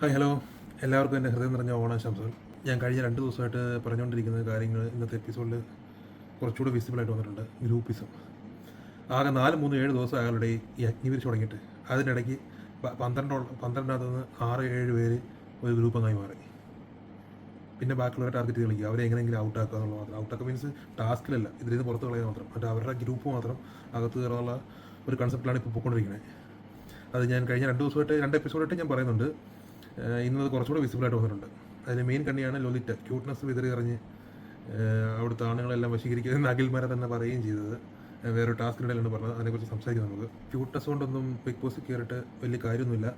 Hi hello, എല്ലാവർക്കും എൻ്റെ ഹൃദയം നിറഞ്ഞ ഓണാശംസകൾ. ഞാൻ കഴിഞ്ഞ 2 ദിവസമായിട്ട് പറഞ്ഞുകൊണ്ടിരിക്കുന്ന കാര്യങ്ങൾ ഇന്നത്തെ എപ്പിസോഡിൽ കുറച്ചുകൂടി വിസിബിളായിട്ട് വന്നിട്ടുണ്ട്. ഗ്രൂപ്പിസം ആകെ 4, 3, 7 ദിവസം അയാളുടെ ഈ അഗ്നിവീഴ്ച തുടങ്ങിയിട്ട് അതിനിടയ്ക്ക് 12 നിന്ന് 6, 7 പേര് ഒരു ഗ്രൂപ്പ് അങ്ങായി മാറി. പിന്നെ ബാക്കിയുള്ളവരെ ടാർഗറ്റ് കളിക്കുക, അവരെ എങ്ങനെയെങ്കിലും ഔട്ടാക്കുക എന്നുള്ളത് മാത്രം. ഔട്ടാക്കുക മീൻസ് ടാസ്കിലല്ല, ഇതിൽ നിന്ന് പുറത്ത് കളയാൻ മാത്രം. മറ്റേ അവരുടെ ഗ്രൂപ്പ് മാത്രം അകത്ത് കയറാനുള്ള ഒരു കൺസെപ്റ്റിലാണ് ഇപ്പോൾ പോയിക്കൊണ്ടിരിക്കുന്നത്. അത് ഞാൻ കഴിഞ്ഞ 2 ദിവസമായിട്ട് 2 എപ്പിസോഡായിട്ട് ഞാൻ പറയുന്നുണ്ട്. ഇന്നത് കുറച്ചുകൂടെ വിസിബിളായിട്ട് വന്നിട്ടുണ്ട്. അതിന് മെയിൻ കണ്ണിയാണ് ലൊലിറ്റ. ക്യൂട്ട്നെസ് വിതറി എറിഞ്ഞ് അവിടുത്തെ ആണുങ്ങളെല്ലാം വശീകരിക്കുന്നത് അഖിൽമാരെ തന്നെ പറയുകയും ചെയ്തത്. വേറൊരു ടാസ്കിനിടയിലാണ് പറഞ്ഞത്. അതിനെക്കുറിച്ച് സംസാരിക്കാം നമുക്ക്. ക്യൂട്ട്നെസ് കൊണ്ടൊന്നും ബിഗ് ബോസ് കയറിയിട്ട് വലിയ കാര്യമൊന്നുമില്ല.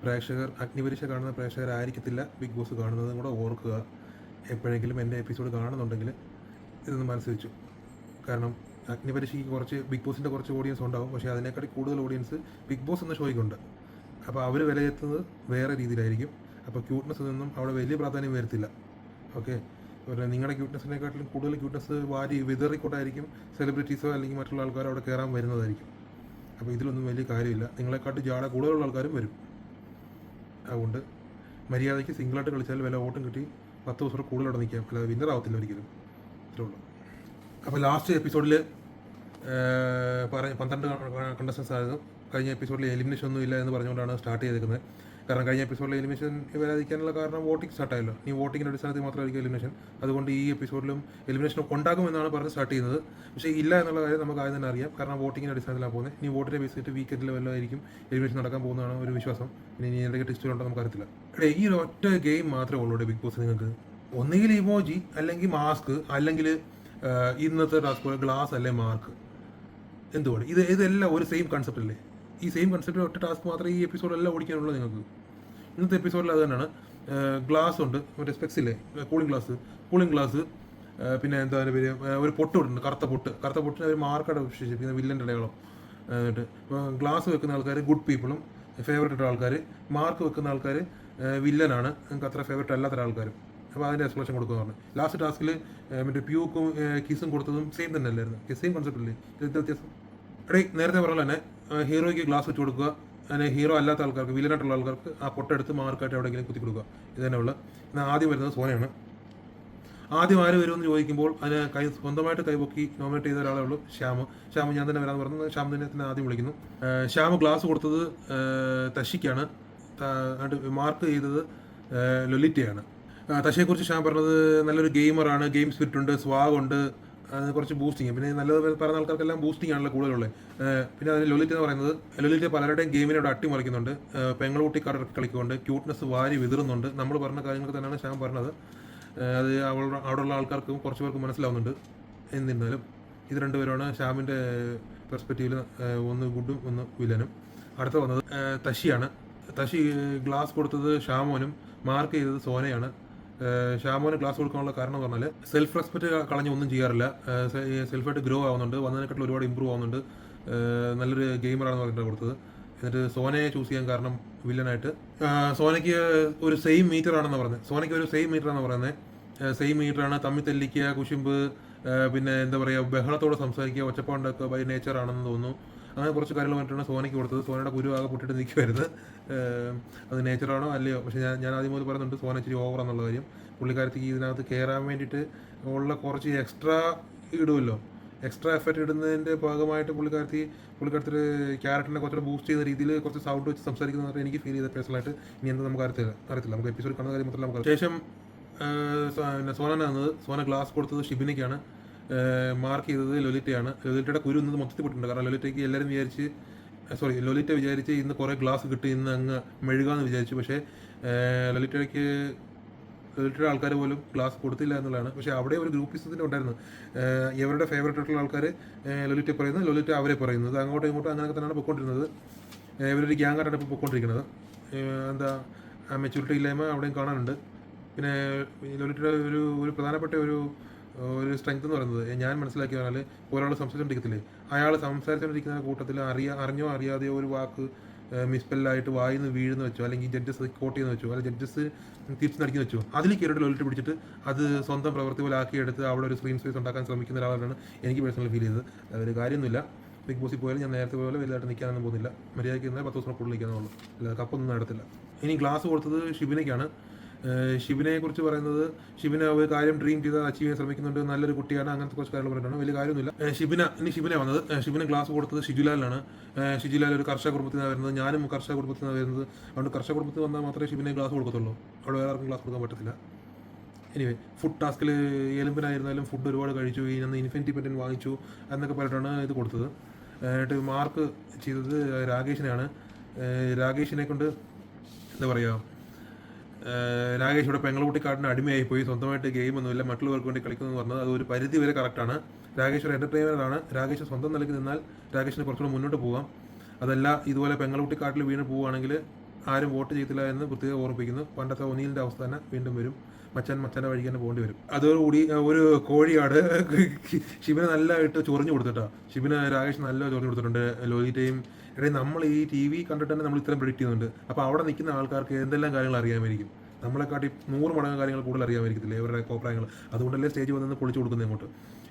പ്രേക്ഷകർ അഗ്നിപരീക്ഷ കാണുന്ന പ്രേക്ഷകരായിരിക്കത്തില്ല ബിഗ് ബോസ് കാണുന്നതും കൂടെ ഓർക്കുക. എപ്പോഴെങ്കിലും എൻ്റെ എപ്പിസോഡ് കാണുന്നുണ്ടെങ്കിൽ ഇതൊന്ന് മനസ്സ് വെച്ചു. കാരണം അഗ്നിപരീക്ഷയ്ക്ക് കുറച്ച് ബിഗ് ബോസിൻ്റെ കുറച്ച് ഓഡിയൻസ് ഉണ്ടാവും, പക്ഷേ അതിനേക്കാൾ കൂടുതൽ ഓഡിയൻസ് ബിഗ് ബോസ് എന്ന ഷോയ്ക്കുണ്ട്. അപ്പോൾ അവർ വിലയിരുത്തുന്നത് വേറെ രീതിയിലായിരിക്കും. അപ്പോൾ ക്യൂട്ട്നെസ് നിന്നും അവിടെ വലിയ പ്രാധാന്യം വരത്തില്ല. ഓക്കെ, നിങ്ങളുടെ ക്യൂട്ട്നെസ്സിനെക്കാട്ടിലും കൂടുതൽ ക്യൂട്ട്നെസ് വാരി വിതറിക്കൊണ്ടായിരിക്കും സെലിബ്രിറ്റീസോ അല്ലെങ്കിൽ മറ്റുള്ള ആൾക്കാരോ അവിടെ കയറാൻ വരുന്നതായിരിക്കും. അപ്പോൾ ഇതിലൊന്നും വലിയ കാര്യമില്ല. നിങ്ങളെക്കാട്ട് ജാട കൂടുതലുള്ള ആൾക്കാരും വരും. അതുകൊണ്ട് മര്യാദയ്ക്ക് സിംഗിളായിട്ട് കളിച്ചാൽ വില വോട്ടും കിട്ടി 10 ദിവസം കൂടുതൽ അവിടെ നിൽക്കാം, അല്ലാതെ വിന്നർ ആവത്തില്ല ഒരിക്കലും. ഇത്രേ ഉള്ളൂ. അപ്പോൾ ലാസ്റ്റ് എപ്പിസോഡിൽ 12 കണ്ടസ്റ്റൻസ് ആയിരുന്നു. കഴിഞ്ഞ എപ്പിസോഡിൽ എലിമിനേഷൻ ഒന്നും ഇല്ല എന്ന് പറഞ്ഞുകൊണ്ടാണ് സ്റ്റാർട്ട് ചെയ്തേക്കുന്നത്. കാരണം കഴിഞ്ഞ എപ്പിസോഡിൽ എലിമിനേഷൻ വരാതിരിക്കാനുള്ള കാരണം വോട്ടിംഗ് സ്റ്റാർട്ടായല്ലോ. ഈ വോട്ടിങ്ങിൻ്റെ അടിസ്ഥാനത്തിൽ മാത്രമായിരിക്കും എലിമിനേഷൻ. അതുകൊണ്ട് ഈ എപ്പിസോഡിലും എലിമിനേഷൻ ഉണ്ടാകുമെന്നാണ് പറഞ്ഞ് സ്റ്റാർട്ട് ചെയ്യുന്നത്. പക്ഷേ ഇല്ല എന്നുള്ള കാര്യം നമുക്ക് ആദ്യം തന്നെ അറിയാം. കാരണം വോട്ടിങ്ങിൻ്റെ അടിസ്ഥാനത്തിലാണ് പോകുന്നത്. ഇനി വോട്ടിനെ ബേസ് ചെയ്തിട്ട് വീക്കെൻഡിൽ വല്ലതായിരിക്കും എലിമിനേഷൻ നടക്കാൻ പോകുന്നതാണ് ഒരു വിശ്വാസം. ഇനി എന്തൊക്കെ ടെസ്റ്റുകളുണ്ടോ നമുക്കറിയത്തില്ല. ഈ ഒരു ഒറ്റ ഗെയിം മാത്രമേ ഉള്ളൂ ബിഗ് ബോസ്. നിങ്ങൾക്ക് ഒന്നുകിൽ ഇമോജി, അല്ലെങ്കിൽ മാസ്ക്, അല്ലെങ്കിൽ ഇന്നത്തെ ടാസ്ക് ഗ്ലാസ്, അല്ലെങ്കിൽ മാർക്ക്. എന്തുകൊണ്ട് ഇതെല്ലാം ഒരു സെയിം കൺസെപ്റ്റ് അല്ലേ? ഈ സെയിം കൺസെപ്റ്റിൽ ഒറ്റ ടാസ്ക് മാത്രമേ ഈ എപ്പിസോഡെല്ലാം ഓടിക്കാനുള്ളൂ നിങ്ങൾക്ക്. ഇന്നത്തെ എപ്പിസോഡിൽ അത് തന്നെയാണ്. ഗ്ലാസ് ഉണ്ട്, മറ്റേ സ്പെക്സില്ലേ, കൂളിംഗ് ഗ്ലാസ്, പിന്നെ എന്താ പേര്, ഒരു പൊട്ട് ഇടുന്നുണ്ട്, കറുത്ത പൊട്ടിന് ഒരു മാർക്കട വിശേഷിച്ച്, പിന്നെ വില്ലൻ്റെ അടയാളം. എന്നിട്ട് ഗ്ലാസ് വെക്കുന്ന ആൾക്കാർ ഗുഡ് പീപ്പിളും ഫേവറേറ്റ് ആൾക്കാർ, മാർക്ക് വെക്കുന്ന ആൾക്കാർ വില്ലനാണ്, നിങ്ങൾക്ക് അത്ര ഫേവറേറ്റ് അല്ലാത്ത ആൾക്കാരും. അപ്പോൾ അതിൻ്റെ എക്സ്പ്ലനേഷൻ കൊടുക്കുന്നതാണ്. ലാസ്റ്റ് ടാസ്കിൽ മറ്റേ പ്യൂക്കും കിസും കൊടുത്തതും സെയിം തന്നെ അല്ലായിരുന്നു. സെയിം കൺസെപ്റ്റ് അല്ലേ? ഇത് വ്യത്യാസം. നേരത്തെ പറഞ്ഞ തന്നെ ഹീറോയ്ക്ക് ഗ്ലാസ് വെച്ച് കൊടുക്കുക, അതിന് ഹീറോ അല്ലാത്ത ആൾക്കാർക്ക്, വില്ലനായിട്ടുള്ള ആൾക്കാർക്ക് ആ പൊട്ടെടുത്ത് മാർക്കായിട്ട് എവിടെയെങ്കിലും കുത്തി കൊടുക്കുക. ഇത് തന്നെ ഉള്ള. എന്നാൽ ആദ്യം വരുന്നത് സോനയാണ്. ആദ്യം ആര് വരുമെന്ന് ചോദിക്കുമ്പോൾ അതിന് സ്വന്തമായിട്ട് കൈപൊക്കി നോമിനേറ്റ് ചെയ്ത ഒരാളേ ഉള്ളൂ, ശ്യാം. ഞാൻ തന്നെ വരാമെന്ന് പറഞ്ഞത് ശ്യാം തന്നെ ആദ്യം വിളിക്കുന്നു. ശ്യാം ഗ്ലാസ് കൊടുത്തത് തഷിക്കാണ്, മാർക്ക് ചെയ്തത് ലൊലിറ്റയാണ്. തശയെക്കുറിച്ച് ശ്യാം പറഞ്ഞത് നല്ലൊരു ഗെയിമറാണ്, ഗെയിം സ്പിരിറ്റ് ഉണ്ട്, സ്വാഗ് ഉണ്ട്, കുറച്ച് ബൂസ്റ്റിങ്. പിന്നെ നല്ലത് പറയുന്ന ആൾക്കാർക്കെല്ലാം ബൂസ്റ്റിംഗ് ആണല്ലോ കൂടുതലുള്ളത്. പിന്നെ അതിന് ലൊലിറ്റ എന്ന് പറയുന്നത്, ലൊലിറ്റ പലരുടെയും ഗെയിമിനെ അവിടെ അട്ടിമറിക്കുന്നുണ്ട്, പെങ്ങളൂട്ടിക്കാരുടെ കളിക്കുന്നുണ്ട്, ക്യൂട്ട്നെസ് വാരി വിതറുന്നുണ്ട്. നമ്മൾ പറഞ്ഞ കാര്യങ്ങൾ തന്നെയാണ് ശ്യാം പറഞ്ഞത്. അത് അവിടെയുള്ള ആൾക്കാർക്കും കുറച്ച് പേർക്ക് മനസ്സിലാവുന്നുണ്ട്. എന്നിരുന്നാലും ഇത് രണ്ടുപേരാണ് ശ്യാമിൻ്റെ പെർസ്പെക്റ്റീവിൽ, ഒന്ന് ഗുഡും ഒന്ന് വില്ലനും. അടുത്ത വന്നത് തഷിയാണ്. തഷി ഗ്ലാസ് കൊടുത്തത് ഷാമോനും മാർക്ക് ചെയ്തത് സോനയാണ്. ഷാമോന് ക്ലാസ് കൊടുക്കാനുള്ള കാരണം എന്ന് പറഞ്ഞാൽ സെൽഫ് റെസ്പെക്റ്റ് കളഞ്ഞ് ഒന്നും ചെയ്യാറില്ല, സെൽഫായിട്ട് ഗ്രോ ആവുന്നുണ്ട്, വന്നതിനെക്കാട്ടിൽ ഒരുപാട് ഇമ്പ്രൂവ് ആവുന്നുണ്ട്, നല്ലൊരു ഗെയിമറാണെന്ന് പറഞ്ഞിട്ടാണ് കൊടുത്തത്. എന്നിട്ട് സോനയെ ചൂസ് ചെയ്യാൻ കാരണം വില്ലനായിട്ട് സോനയ്ക്ക് ഒരു സെയിം മീറ്റർ ആണെന്ന് പറയുന്നത്. സെയിം മീറ്ററാണ്, തമ്മിൽ തെല്ലിക്കുക, കുശുമ്പ്, പിന്നെ എന്താ പറയുക, ബഹളത്തോടെ സംസാരിക്കുക, ഒച്ചപ്പാണ്ടൊക്കെ ബൈ നേച്ചർ ആണെന്ന് തോന്നുന്നു. അങ്ങനെ കുറച്ച് കാര്യങ്ങൾ പറഞ്ഞിട്ടാണ് സോനയ്ക്ക് കൊടുത്തത്. സോനയുടെ കുരു ആകെ പൊട്ടിട്ട് നിൽക്കുമായിരുന്നു. അത് നേച്ചറാണോ അല്ലയോ? പക്ഷേ ഞാൻ ആദ്യം മുതൽ പറയുന്നുണ്ട് സോന ഇച്ചിരി ഓവറാന്നുള്ള കാര്യം. പുള്ളിക്കാരത്തേക്ക് ഇതിനകത്ത് കയറാൻ വേണ്ടിയിട്ട് ഉള്ള കുറച്ച് എക്സ്ട്രാ ഇടുമല്ലോ, എക്സ്ട്രാ എഫർട്ട് ഇടുന്നതിൻ്റെ ഭാഗമായിട്ട് പുള്ളിക്കാരത്തിൽ ക്യാരക്ടറിനെ കുറച്ചുകൂടെ ബൂസ്റ്റ് ചെയ്യുന്ന രീതിയിൽ കുറച്ച് സൗണ്ട് വെച്ച് സംസാരിക്കുന്നതായിട്ട് എനിക്ക് ഫീൽ ചെയ്ത പേഴ്സണലായിട്ട്. ഇനി എന്താ നമുക്ക് അറിയത്തില്ല. നമുക്ക് എപ്പിസോഡ് കാണുന്ന കാര്യം മാത്രമല്ല നമുക്ക്. ശേഷം സോനനാണ് വന്നത്. സോന ഗ്ലാസ് കൊടുത്തത് ഷിബിനയ്ക്കാണ്, മാർക്ക് ചെയ്തത് ലൊലിറ്റയാണ്. ലൊലിറ്റയുടെ കുരു ഇന്ന് മൊത്തത്തിൽ പൊട്ടിട്ടുണ്ട്. കാരണം ലൊലിറ്റ വിചാരിച്ച് ഇന്ന് കുറേ ഗ്ലാസ് കിട്ടി, ഇന്ന് അങ്ങ് മെഴുകാന്ന് വിചാരിച്ചു. പക്ഷേ ലൊലിറ്റയുടെ ആൾക്കാർ പോലും ഗ്ലാസ് കൊടുത്തില്ല എന്നുള്ളതാണ്. പക്ഷേ അവിടെ ഒരു ഗ്രൂപ്പിസത്തിൻ്റെ ഉണ്ടായിരുന്നു. ഇവരുടെ ഫേവറേറ്റ് ആയിട്ടുള്ള ആൾക്കാർ ലൊലിറ്റ പറയുന്നത്, ലൊലിറ്റ അവരെ പറയുന്നത്, അങ്ങോട്ടും ഇങ്ങോട്ടും അങ്ങനെയൊക്കെ തന്നെയാണ് പൊയ്ക്കൊണ്ടിരുന്നത്. ഇവരൊരു ഗ്യാങ്ങായിട്ടാണ് ഇപ്പോൾ പൊയ്ക്കൊണ്ടിരിക്കുന്നത്. എന്താ മെച്യൂരിറ്റി ഇല്ലായ്മ അവിടെയും കാണാനുണ്ട്. പിന്നെ ലൊലിറ്റയുടെ ഒരു പ്രധാനപ്പെട്ട ഒരു സ്ട്രെങ്ത് എന്ന് പറയുന്നത് ഞാൻ മനസ്സിലാക്കിയ പറഞ്ഞാൽ, ഒരാൾ സംസാരിച്ചുകൊണ്ടിരിക്കത്തില്ലേ, അയാൾ സംസാരിച്ചുകൊണ്ടിരിക്കുന്ന കൂട്ടത്തിൽ അറിഞ്ഞോ അറിയാതെയോ ഒരു വാക്ക് മിസ്പെല്ലായിട്ട് വായിന്ന് വീഴുന്ന വെച്ചോ, അല്ലെങ്കിൽ ജഡ്ജസ് കോട്ട് ചെയ്യുന്ന വെച്ചോ, അല്ലെങ്കിൽ ജഡ്ജസ് തിരിച്ച് നടിക്കുന്ന വെച്ചോ, അതിൽ കയറിയിട്ട് ലൊലിറ്റ് പിടിച്ചിട്ട് അത് സ്വന്തം പ്രവൃത്തി പോലെ ആക്കിയെടുത്ത് അവിടെ ഒരു സ്ക്രീൻ സ്പേസ് ഉണ്ടാക്കാൻ ശ്രമിക്കുന്ന ഒരാളാണ് എനിക്ക് പേഴ്സണലി ഫീൽ ചെയ്തത്. ഒരു കാര്യമൊന്നുമില്ല. ബിഗ് ബോസിൽ പോയാലും ഞാൻ നേരത്തെ പോലെ വലുതായിട്ട് നിൽക്കാനൊന്നും പോകുന്നില്ല. മര്യാദയ്ക്ക് എന്നാൽ 10 ദിവസം കൂടുതൽ നിൽക്കാനുള്ളൂ, അല്ല കപ്പൊന്നും നടത്തില്ല. ഇനി ഗ്ലാസ് കൊടുത്തത് ഷിബിനയ്ക്കാണ്. ഷിബിനെ കുറിച്ച് പറയുന്നത്, ഷിബിന ഒരു കാര്യം ഡ്രീം ചെയ്ത് അച്ചീവ് ചെയ്യാൻ ശ്രമിക്കുന്നുണ്ട്, നല്ലൊരു കുട്ടിയാണ്, അങ്ങനത്തെ കുറച്ച് കാര്യങ്ങൾ പറഞ്ഞിട്ടാണ്. വലിയ കാര്യമൊന്നുമില്ല. ഷിബിന വന്നത്. ഷിബിന് ഗ്ലാസ് കൊടുത്തത് ഷിജുലാലിനാണ്. ഷിജുലാൽ ഒരു കർഷക കുടുംബത്തിൽ നിന്നാണ് വരുന്നത്, ഞാനും കർഷക കുടുംബത്തിൽ നിന്നാണ് വരുന്നത്. അതുകൊണ്ട് കർഷക കുടുംബത്തിൽ വന്നാൽ മാത്രമേ ഷിബിനെ ഗ്ലാസ് കൊടുക്കത്തുള്ളൂ, അവിടെ വേറെ ആർക്കും ഗ്ലാസ് കൊടുക്കാൻ പറ്റത്തില്ല. എനിവേ, ഫുഡ് ടാസ്കിൽ എലുമ്പിനായിരുന്നാലും ഫുഡ് ഒരുപാട് കഴിച്ചു, ഇന്ന് ഇൻഫിനിറ്റി പെൻഡൻ വാങ്ങിച്ചു എന്നൊക്കെ പറഞ്ഞിട്ടാണ് ഇത് കൊടുത്തത്. എന്നിട്ട് മാർക്ക് ചെയ്തത് രാകേഷിനെയാണ്. രാകേഷിനെ കൊണ്ട് എന്താ പറയുക, രാകേഷ് ഇവിടെ പെങ്ങളുകുട്ടിക്കാട്ടിന് അടിമയായി പോയി, സ്വന്തമായിട്ട് ഗെയിമൊന്നുമില്ല, മറ്റുള്ളവർക്ക് വേണ്ടി കളിക്കുന്നു പറഞ്ഞത് അത് ഒരു പരിധി വരെ കറക്റ്റാണ്. രാകേഷ് ഒരു എൻ്റർടൈനറാണ്. രാകേഷ് സ്വന്തം നിലയ്ക്ക് നിന്നാൽ രാകേഷിന് കുറച്ചുകൂടെ മുന്നോട്ട് പോകാം. അതല്ല ഇതുപോലെ പെങ്ങളുകുട്ടിക്കാട്ടിൽ വീണ് പോവുകയാണെങ്കിൽ ആരും വോട്ട് ചെയ്തില്ല എന്ന് പ്രത്യേകം ഓർമ്മിപ്പിക്കുന്നു. പണ്ടത്തെ ഒനീലിൻ്റെ അവസ്ഥ തന്നെ വീണ്ടും വരും. മച്ചാൻ്റെ വഴിക്ക് തന്നെ പോകേണ്ടി വരും. അതോടുകൂടി ഒരു കോഴിയാട് ഷിബിനെ നല്ലതായിട്ട് ചൊറിഞ്ഞു കൊടുത്തിട്ടാ. ഷിബിന് രാകേഷ് നല്ല ചൊറിഞ്ഞു കൊടുത്തിട്ടുണ്ട്. ലോലിറ്റയും ഇടയിൽ നമ്മൾ ഈ TV കണ്ടിട്ട് തന്നെ നമ്മൾ ഇത്രയും പ്രെഡിക്റ്റ് ചെയ്യുന്നുണ്ട്. അപ്പോൾ അവിടെ നിൽക്കുന്ന ആൾക്കാർക്ക് എന്തെല്ലാം കാര്യങ്ങൾ അറിയാമായിരിക്കും, നമ്മളെക്കാട്ടി 100 മടങ്ങ് കാര്യങ്ങൾ കൂടുതൽ അറിയാമായിരിക്കത്തില്ല ഇവരുടെ കോപ്രായങ്ങൾ. അതുകൊണ്ടല്ലേ സ്റ്റേജ് വന്ന് പൊളിച്ചു കൊടുക്കുന്നത് അങ്ങോട്ട്.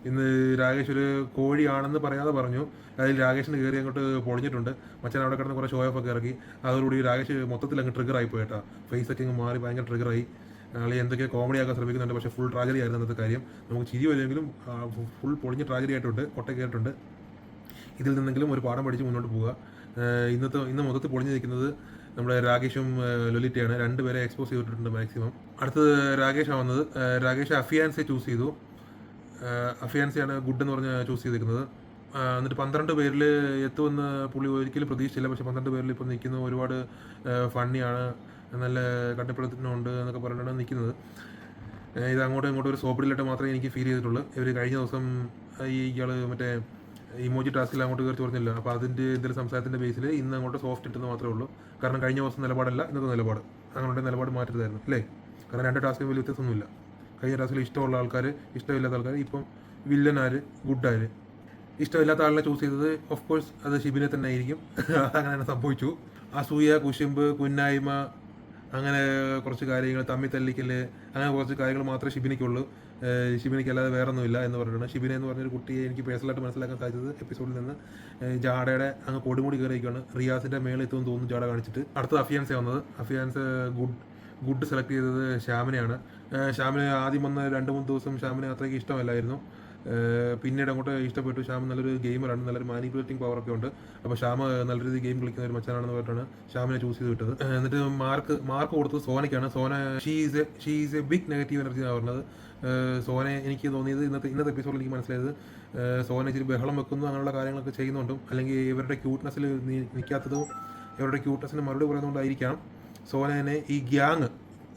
ഇന്ന് രാകേഷ് ഒരു കോഴിയാണെന്ന് പറയാതെ പറഞ്ഞു, അതിൽ രാകേഷിന് കയറി അങ്ങോട്ട് പൊളിഞ്ഞിട്ടുണ്ട്. മച്ചാൻ അവിടെ കിടന്ന് കുറേ ഷോ ഓഫ് ഒക്കെ ഇറക്കി. അതോടുകൂടി രാകേഷ് മൊത്തത്തിൽ അങ്ങ് ട്രിഗറായി പോയിട്ടാ. ഫേസൊക്കെ അങ്ങ് മാറി ഭയങ്കര ട്രിഗറായി. ആളെ എന്തൊക്കെ കോമഡി ആക്കാൻ ശ്രമിക്കുന്നുണ്ട്, പക്ഷേ ഫുൾ ട്രാജഡി ആയിരുന്നു അന്നത്തെ കാര്യം. നമുക്ക് ചിരി വരുമെങ്കിലും ഫുൾ പൊളിഞ്ഞ് ട്രാജഡി ആയിട്ടുണ്ട്, കൊട്ട കയറിയിട്ടുണ്ട്. ഇതിൽ നിന്നെങ്കിലും ഒരു പാഠം പഠിച്ച് മുന്നോട്ട് പോവുക. ഇന്ന് മൊത്തത്തിൽ പൊളിഞ്ഞ് നിൽക്കുന്നത് നമ്മുടെ രാകേഷും ലൊലിറ്റയാണ്. രണ്ടുപേരെ എക്സ്പോസ് ചെയ്തിട്ടുണ്ട് മാക്സിമം. അടുത്തത് രാകേഷാണ് വന്നത്. രാകേഷ് അഫിയാൻസെ ചൂസ് ചെയ്തു. അഫിയാൻസെയാണ് ഗുഡ് എന്ന് പറഞ്ഞ് ചൂസ് ചെയ്തിരിക്കുന്നത്. എന്നിട്ട് 12 പേരിൽ എത്തുമെന്ന് പുള്ളി ഒരിക്കലും പ്രതീക്ഷിച്ചില്ല. പക്ഷേ 12 പേരിൽ ഇപ്പോൾ നിൽക്കുന്നത് ഒരുപാട് ഫണ്ണിയാണ്, നല്ല കണ്ടപ്പെടുത്തുന്നുണ്ട് എന്നൊക്കെ പറഞ്ഞിട്ടാണ് നിൽക്കുന്നത്. ഇത് അങ്ങോട്ടും ഇങ്ങോട്ടും ഒരു സോപ്പിഡിലിട്ട് മാത്രമേ എനിക്ക് ഫീൽ ചെയ്തിട്ടുള്ളൂ. ഇവർ കഴിഞ്ഞ ദിവസം ഇയാൾ മറ്റേ ഇമോജി ടാസ്കിൽ അങ്ങോട്ട് കയറി ചോർന്നില്ല. അപ്പോൾ അതിൻ്റെ എന്തെങ്കിലും സംസാരത്തിൻ്റെ ബേസിൽ ഇന്ന് അങ്ങോട്ട് സോഫ്റ്റ് ഇട്ടെന്ന് മാത്രമേ ഉള്ളൂ. കാരണം കഴിഞ്ഞ ദിവസം നിലപാടല്ല ഇന്നത്തെ നിലപാട്. അങ്ങനെ നിലപാട് മാറ്റരുതായിരുന്നു അല്ലേ? കാരണം 2 ടാസ്കിൽ വലിയ വ്യത്യാസമൊന്നുമില്ല. കഴിഞ്ഞ ടാസ്കിൽ ഇഷ്ടമുള്ള ആൾക്കാർ, ഇഷ്ടമില്ലാത്ത ആൾക്കാർ, ഇപ്പം വില്ലനാര് ഗുഡാര്. ഇഷ്ടമില്ലാത്ത ആളിനെ ചൂസ് ചെയ്തത് ഓഫ് കോഴ്സ് അത് ഷിബിനെ തന്നെ ആയിരിക്കും. അതങ്ങനെ സംഭവിച്ചു. അസൂയ, കുശുമ്പ്, കുന്നായ്മ, അങ്ങനെ കുറച്ച് കാര്യങ്ങൾ, തമ്മി തല്ലിക്കൽ, അങ്ങനെ കുറച്ച് കാര്യങ്ങൾ മാത്രമേ ഷിബിനിക്കുള്ളൂ. ഷിബിനിക്ക് അല്ലാതെ വേറെ ഒന്നുമില്ല എന്ന് പറഞ്ഞിട്ടുണ്ട്. ഷിബിനെ എന്ന് പറഞ്ഞൊരു കുട്ടിയെ എനിക്ക് പേഴ്സണലായിട്ട് മനസ്സിലാക്കാൻ സാധിച്ചത് എപ്പിസോഡിൽ നിന്ന് ജാടയുടെ അങ്ങ് കൊടുമുടി കയറിയിരിക്കുകയാണ്. റിയാസിൻ്റെ മേളിൽ എത്തുമെന്ന് തോന്നുന്നു ജാട കാണിച്ചിട്ട്. അടുത്തത് അഫിയാൻസെ വന്നത്. അഫിയാൻസ് ഗുഡ് സെലക്ട് ചെയ്തത് ശ്യാമിനെയാണ്. ശ്യാമിനെ ആദ്യം വന്ന 2-3 ദിവസം ശ്യാമിനെ അത്രയ്ക്ക് ഇഷ്ടമല്ലായിരുന്നു. പിന്നീട് അങ്ങോട്ട് ഇഷ്ടപ്പെട്ടു. ശ്യാം നല്ലൊരു ഗെയിമറാണ്, നല്ലൊരു മാനിപ്പുലേറ്റിംഗ് പവറൊക്കെ ഉണ്ട്. അപ്പോൾ ശ്യാം നല്ല രീതിയിൽ ഗെയിം കളിക്കുന്ന ഒരു മച്ചാനാണെന്ന് പറഞ്ഞിട്ടാണ് ശ്യാമിനെ ചൂസ് ചെയ്ത് വിട്ടത്. എന്നിട്ട് മാർക്ക് കൊടുത്തത് സോനയ്ക്കാണ്. Sona she is a big negative energy എന്നാണ് പറഞ്ഞത്. സോനെ എനിക്ക് തോന്നിയത് ഇന്നത്തെ എപ്പിസോഡിൽ എനിക്ക് മനസ്സിലായത് സോന ഇച്ചിരി ബഹളം വെക്കുന്നു, അങ്ങനെയുള്ള കാര്യങ്ങളൊക്കെ ചെയ്യുന്നുണ്ടും അല്ലെങ്കിൽ ഇവരുടെ ക്യൂട്ട്നെസ്സിൽ നിൽക്കാത്തതും ഇവരുടെ ക്യൂട്ട്നെസ്സിന് മറുപടി പറയുന്നതുകൊണ്ടായിരിക്കാം സോനനെ ഈ ഗ്യാങ്,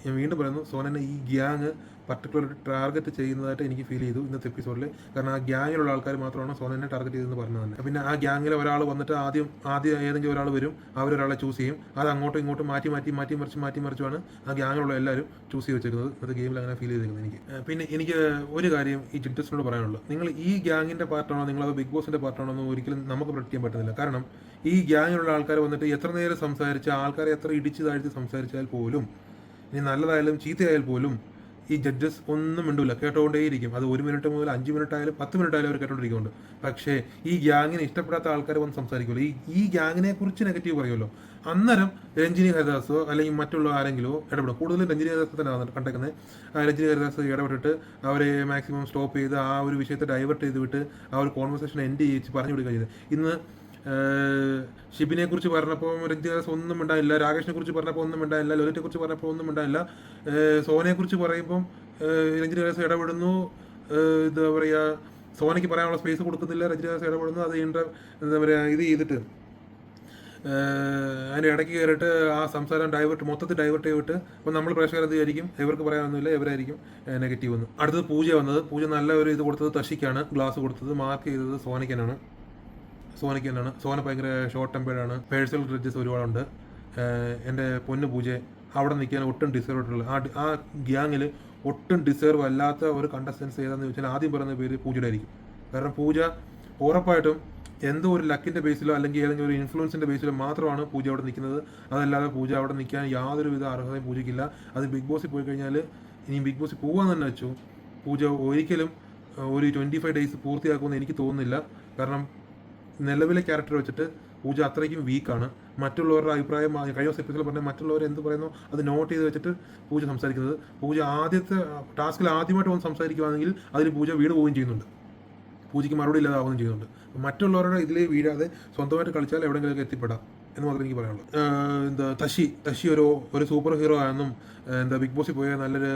ഞാൻ വീണ്ടും പറയുന്നു, സോനനെ ഈ ഗ്യാങ് പർട്ടിക്കുലർ ടാർഗറ്റ് ചെയ്യുന്നതായിട്ട് എനിക്ക് ഫീൽ ചെയ്തു ഇന്നത്തെ എപ്പിസോഡിൽ. കാരണം ആ ഗ്യാങ്ങിലുള്ള ആൾക്കാർ മാത്രമാണ് സോനനെ ടാർഗറ്റ് ചെയ്തെന്ന് പറഞ്ഞത് തന്നെ. പിന്നെ ആ ഗ്യാങ്ങിലെ ഒരാൾ വന്നിട്ട് ആദ്യം ഏതെങ്കിലും ഒരാൾ വരും, അവരൊരാളെ ചൂസ് ചെയ്യും. അത് അങ്ങോട്ടും ഇങ്ങോട്ടും മാറ്റി മറിച്ചുമാണ് ആ ഗ്യാങ്ങിലുള്ള എല്ലാവരും ചൂസ് ചെയ്ത് വെച്ചിരിക്കുന്നത്. ഇന്നത്തെ ഗെയിമിൽ അങ്ങനെ ഫീൽ ചെയ്തിരിക്കുന്നത് എനിക്ക്. പിന്നെ എനിക്ക് ഒരു കാര്യം ഈ ജഡ്ജസിനോട് പറയാനുള്ളൂ, നിങ്ങൾ ഈ ഗ്യാങ്ങിൻ്റെ പാർട്ടാണോ, നിങ്ങളത് ബിഗ് ബോസിൻ്റെ പാർട്ടാണോ എന്ന് ഒരിക്കലും നമുക്ക് പ്രൊഡക്റ്റ് ചെയ്യാൻ പറ്റുന്നില്ല. കാരണം ഈ ഗ്യാങ്ങിലുള്ള ആൾക്കാർ വന്നിട്ട് എത്ര നേരം സംസാരിച്ച്, ആൾക്കാരെ എത്ര ഇടിച്ച് താഴ്ത്തി സംസാരിച്ചാൽ പോലും, ഇനി നല്ലതായാലും ചീത്തയായാൽ പോലും ഈ ജഡ്ജസ് ഒന്നും മിണ്ടില്ല, കേട്ടോണ്ടേയിരിക്കും. അത് 1 മിനിറ്റ് മുതൽ 5 മിനിറ്റ് ആയാലും 10 മിനിറ്റ് ആയാലും അവർ കേട്ടോണ്ടിരിക്കുന്നുണ്ട്. പക്ഷേ ഈ ഗ്യാങ്ങിനെ ഇഷ്ടപ്പെടാത്ത ആൾക്കാർ വന്ന് സംസാരിക്കുമല്ലോ, ഈ ഗ്യാങ്ങിനെ കുറിച്ച് നെഗറ്റീവ് പറയുമല്ലോ, അന്നേരം രഞ്ജിനി ഹരിദാസോ അല്ലെങ്കിൽ മറ്റുള്ള ആരെങ്കിലോ ഇടപെടും. കൂടുതലും രഞ്ജിനി ഹരിദാസ് തന്നെ കണ്ടേക്കുന്നത്. രഞ്ജിനി ഹരിദാസ് ഇടപെട്ടിട്ട് അവരെ മാക്സിമം സ്റ്റോപ്പ് ചെയ്ത് ആ ഒരു വിഷയത്തെ ഡൈവേർട്ട് ചെയ്ത് വിട്ട് ആ ഒരു കോൺവെർസേഷൻ എൻഡ് ചെയ്യിച്ച് പറഞ്ഞു വിടുക ചെയ്ത്. ഇന്ന് ഷിബിനെ കുറിച്ച് പറഞ്ഞപ്പോൾ രഞ്ജിദാസ് ഒന്നും ഉണ്ടായില്ല, രാകേഷിനെ കുറിച്ച് പറഞ്ഞപ്പോൾ ഒന്നും ഉണ്ടായില്ല, ലോലിറ്റെ കുറിച്ച് പറഞ്ഞപ്പോൾ ഒന്നും ഉണ്ടായില്ല. സോനയെ കുറിച്ച് പറയുമ്പം രഞ്ജിദാസ് ഇടപെടുന്നു, എന്താ പറയുക, സോനയ്ക്ക് പറയാനുള്ള സ്പേസ് കൊടുക്കുന്നില്ല, രഞ്ജിദാസ് ഇടപെടുന്നു. അത് എന്താ പറയുക, ഇത് ചെയ്തിട്ട് അതിൻ്റെ ഇടയ്ക്ക് കയറിയിട്ട് ആ സംസാരം മൊത്തത്തിൽ ഡൈവേർട്ട് ചെയ്തിട്ട് അപ്പോൾ നമ്മൾ പ്രേക്ഷകർ വിചാരിക്കും ഇവർക്ക് പറയാനൊന്നുമില്ല, ഇവരായിരിക്കും നെഗറ്റീവ് എന്ന്. അടുത്തത് പൂജ വന്നത്. പൂജ നല്ല ഒരു ഇത് കൊടുത്തത് തഷിക്കാണ്. ഗ്ലാസ് കൊടുത്തത് മാർക്ക് ചെയ്തത് സോനയ്ക്കനാണ്. സോന ഭയങ്കര ഷോർട്ട് ടെമ്പേർഡാണ്. പേഴ്സണൽ ഗ്രഡ്ജസ് ഒരുപാടുണ്ട്. എൻ്റെ പൊന്നു പൂജ അവിടെ നിൽക്കാൻ ഒട്ടും ഡിസേർവ് ആയിട്ടുള്ള ആ ഗ്യാങ്ങിൽ ഒട്ടും ഡിസേർവ് അല്ലാത്ത ഒരു കണ്ടസ്റ്റൻസ് ഏതാണെന്ന് ചോദിച്ചാൽ ആദ്യം പറയുന്ന പേര് പൂജയുടെ ആയിരിക്കും. കാരണം പൂജ ഉറപ്പായിട്ടും എന്തോ ഒരു ലക്കിൻ്റെ ബേസിലോ അല്ലെങ്കിൽ ഏതെങ്കിലും ഒരു ഇൻഫ്ലുവൻസിൻ്റെ ബേസിലോ മാത്രമാണ് പൂജ അവിടെ നിൽക്കുന്നത്. അതല്ലാതെ പൂജ അവിടെ നിൽക്കാൻ യാതൊരുവിധ അർഹതയും പൂജയ്ക്കില്ല. അത് ബിഗ് ബോസിൽ പോയി കഴിഞ്ഞാൽ, ഇനി ബിഗ് ബോസിൽ പോകാൻ തന്നെ വെച്ചു, പൂജ ഒരിക്കലും ഒരു 25 ഡേയ്സ് പൂർത്തിയാക്കുമെന്ന് എനിക്ക് തോന്നുന്നില്ല. കാരണം നിലവിലെ ക്യാരക്ടർ വെച്ചിട്ട് പൂജ അത്രയ്ക്കും വീക്കാണ്. മറ്റുള്ളവരുടെ അഭിപ്രായം കഴിഞ്ഞ ദിവസം എപ്പിസോഡിൽ പറഞ്ഞാൽ മറ്റുള്ളവർ എന്ത് പറയുന്നു അത് നോട്ട് ചെയ്ത് വെച്ചിട്ട് പൂജ സംസാരിക്കുന്നത്. പൂജ ആദ്യത്തെ ടാസ്കിൽ ആദ്യമായിട്ട് വന്ന് സംസാരിക്കുകയാണെങ്കിൽ അതിൽ പൂജ വീട് പോവുകയും ചെയ്യുന്നുണ്ട്, പൂജയ്ക്ക് മറുപടി ഇല്ലാതാവുകയും ചെയ്യുന്നുണ്ട്. മറ്റുള്ളവരുടെ ഇതിൽ വീഴാതെ സ്വന്തമായിട്ട് കളിച്ചാൽ എവിടെയെങ്കിലുമൊക്കെ എത്തിപ്പെടാം എന്ന് മാത്രമേ എനിക്ക് പറയാനുള്ളൂ. തശി ഒരു സൂപ്പർ ഹീറോ ആണെന്നും ബിഗ് ബോസിൽ പോയാൽ നല്ലൊരു